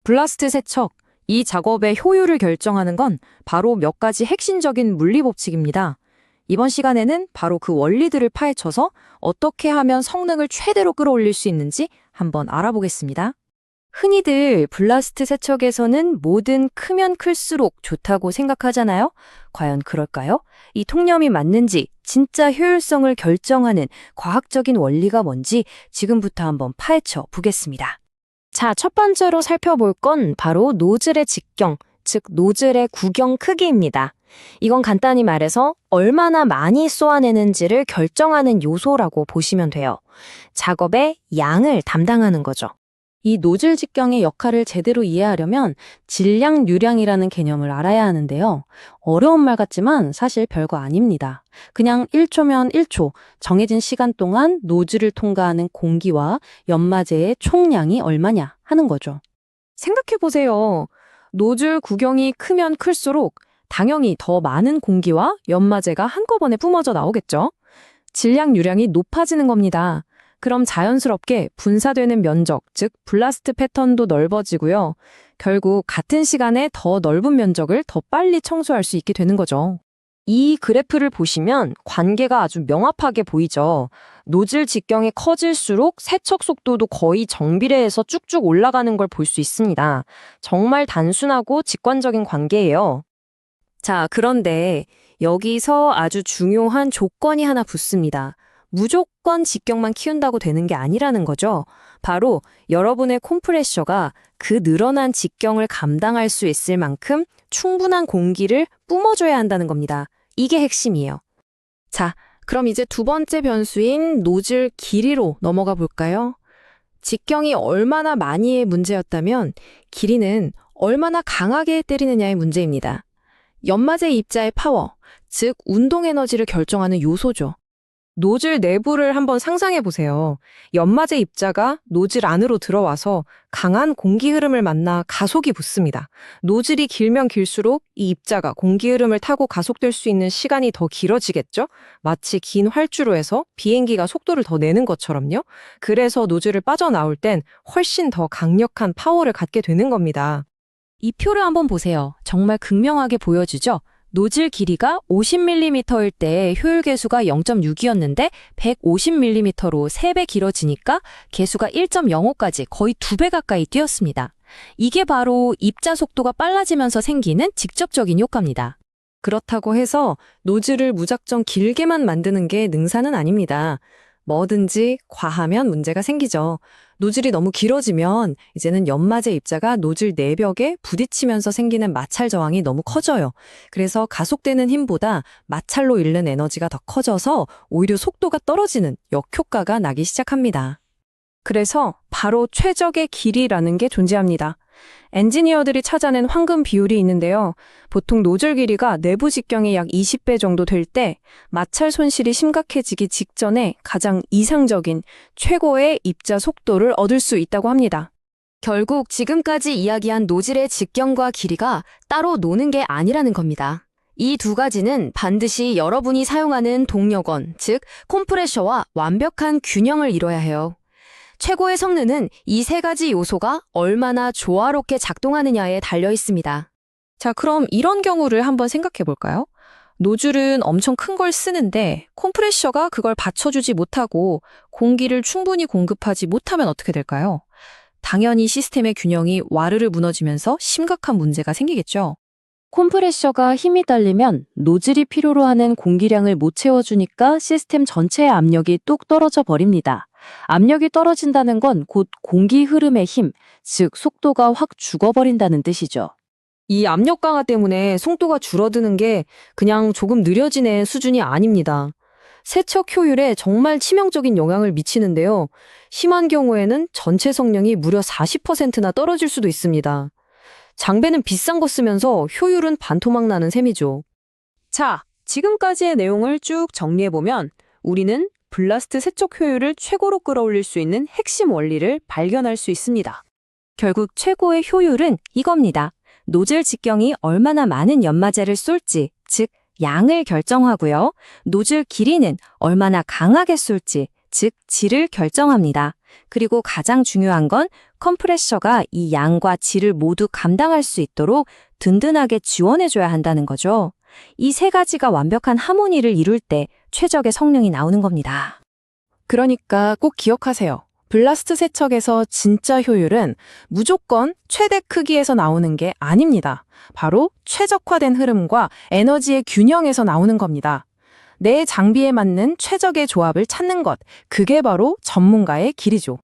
블라스트 세척. 이 작업의 효율을 결정하는 건 바로 몇 가지 핵심적인 물리 법칙입니다. 이번 시간에는 바로 그 원리들을 파헤쳐서 어떻게 하면 성능을 최대로 끌어올릴 수 있는지 한번 알아보겠습니다. 흔히들 블라스트 세척에서는 뭐든 크면 클수록 좋다고 생각하잖아요? 과연 그럴까요? 이 통념이 맞는지, 진짜 효율성을 결정하는 과학적인 원리가 뭔지 지금부터 한번 파헤쳐 보겠습니다. 자, 첫 번째로 살펴볼 건 바로 노즐의 직경, 즉 노즐의 구경 크기입니다. 이건 간단히 말해서 얼마나 많이 쏘아내는지를 결정하는 요소라고 보시면 돼요. 작업의 양을 담당하는 거죠. 이 노즐 직경의 역할을 제대로 이해하려면 질량, 유량이라는 개념을 알아야 하는데요. 어려운 말 같지만 사실 별거 아닙니다. 그냥 1초면 1초, 정해진 시간 동안 노즐을 통과하는 공기와 연마제의 총량이 얼마냐 하는 거죠. 생각해보세요. 노즐 구경이 크면 클수록 당연히 더 많은 공기와 연마제가 한꺼번에 뿜어져 나오겠죠. 질량, 유량이 높아지는 겁니다. 그럼 자연스럽게 분사되는 면적, 즉 블라스트 패턴도 넓어지고요. 결국 같은 시간에 더 넓은 면적을 더 빨리 청소할 수 있게 되는 거죠. 이 그래프를 보시면 관계가 아주 명확하게 보이죠. 노즐 직경이 커질수록 세척 속도도 거의 정비례해서 쭉쭉 올라가는 걸 볼 수 있습니다. 정말 단순하고 직관적인 관계예요. 자, 그런데 여기서 아주 중요한 조건이 하나 붙습니다. 무조건 직경만 키운다고 되는 게 아니라는 거죠. 바로 여러분의 콤프레셔가 그 늘어난 직경을 감당할 수 있을 만큼 충분한 공기를 뿜어줘야 한다는 겁니다. 이게 핵심이에요. 자, 그럼 이제 두 번째 변수인 노즐 길이로 넘어가 볼까요? 직경이 얼마나 많이의 문제였다면 길이는 얼마나 강하게 때리느냐의 문제입니다. 연마제 입자의 파워, 즉 운동 에너지를 결정하는 요소죠. 노즐 내부를 한번 상상해 보세요. 연마제 입자가 노즐 안으로 들어와서 강한 공기 흐름을 만나 가속이 붙습니다. 노즐이 길면 길수록 이 입자가 공기 흐름을 타고 가속될 수 있는 시간이 더 길어지겠죠? 마치 긴 활주로 에서 비행기가 속도를 더 내는 것처럼요. 그래서 노즐을 빠져나올 땐 훨씬 더 강력한 파워를 갖게 되는 겁니다. 이 표를 한번 보세요. 정말 극명하게 보여주죠? 노즐 길이가 50mm일 때 효율 계수가 0.6이었는데 150mm로 3배 길어지니까 계수가 1.05까지 거의 2배 가까이 뛰었습니다. 이게 바로 입자 속도가 빨라지면서 생기는 직접적인 효과입니다. 그렇다고 해서 노즐을 무작정 길게만 만드는 게 능사는 아닙니다. 뭐든지 과하면 문제가 생기죠. 노즐이 너무 길어지면 이제는 연마제 입자가 노즐 내벽에 부딪히면서 생기는 마찰 저항이 너무 커져요. 그래서 가속되는 힘보다 마찰로 잃는 에너지가 더 커져서 오히려 속도가 떨어지는 역효과가 나기 시작합니다. 그래서 바로 최적의 길이라는 게 존재합니다. 엔지니어들이 찾아낸 황금 비율이 있는데요. 보통 노즐 길이가 내부 직경의 약 20배 정도 될 때 마찰 손실이 심각해지기 직전에 가장 이상적인 최고의 입자 속도를 얻을 수 있다고 합니다. 결국 지금까지 이야기한 노즐의 직경과 길이가 따로 노는 게 아니라는 겁니다. 이 두 가지는 반드시 여러분이 사용하는 동력원, 즉 콤프레셔와 완벽한 균형을 이뤄야 해요. 최고의 성능은 이 세 가지 요소가 얼마나 조화롭게 작동하느냐에 달려 있습니다. 자, 그럼 이런 경우를 한번 생각해 볼까요? 노즐은 엄청 큰 걸 쓰는데 콤프레셔가 그걸 받쳐주지 못하고 공기를 충분히 공급하지 못하면 어떻게 될까요? 당연히 시스템의 균형이 와르르 무너지면서 심각한 문제가 생기겠죠. 콤프레셔가 힘이 딸리면 노즐이 필요로 하는 공기량을 못 채워주니까 시스템 전체의 압력이 뚝 떨어져 버립니다. 압력이 떨어진다는 건 곧 공기 흐름의 힘, 즉 속도가 확 죽어버린다는 뜻이죠. 이 압력 강화 때문에 속도가 줄어드는 게 그냥 조금 느려지는 수준이 아닙니다. 세척 효율에 정말 치명적인 영향을 미치는데요. 심한 경우에는 전체 성능이 무려 40%나 떨어질 수도 있습니다. 장비는 비싼 거 쓰면서 효율은 반토막 나는 셈이죠. 자, 지금까지의 내용을 쭉 정리해보면 우리는 블라스트 세척 효율을 최고로 끌어올릴 수 있는 핵심 원리를 발견할 수 있습니다. 결국 최고의 효율은 이겁니다. 노즐 직경이 얼마나 많은 연마제를 쏠지, 즉 양을 결정하고요. 노즐 길이는 얼마나 강하게 쏠지, 즉 질을 결정합니다. 그리고 가장 중요한 건 컴프레셔가 이 양과 질을 모두 감당할 수 있도록 든든하게 지원해줘야 한다는 거죠. 이 세 가지가 완벽한 하모니를 이룰 때 최적의 성능이 나오는 겁니다. 그러니까 꼭 기억하세요. 블라스트 세척에서 진짜 효율은 무조건 최대 크기에서 나오는 게 아닙니다. 바로 최적화된 흐름과 에너지의 균형에서 나오는 겁니다. 내 장비에 맞는 최적의 조합을 찾는 것, 그게 바로 전문가의 길이죠.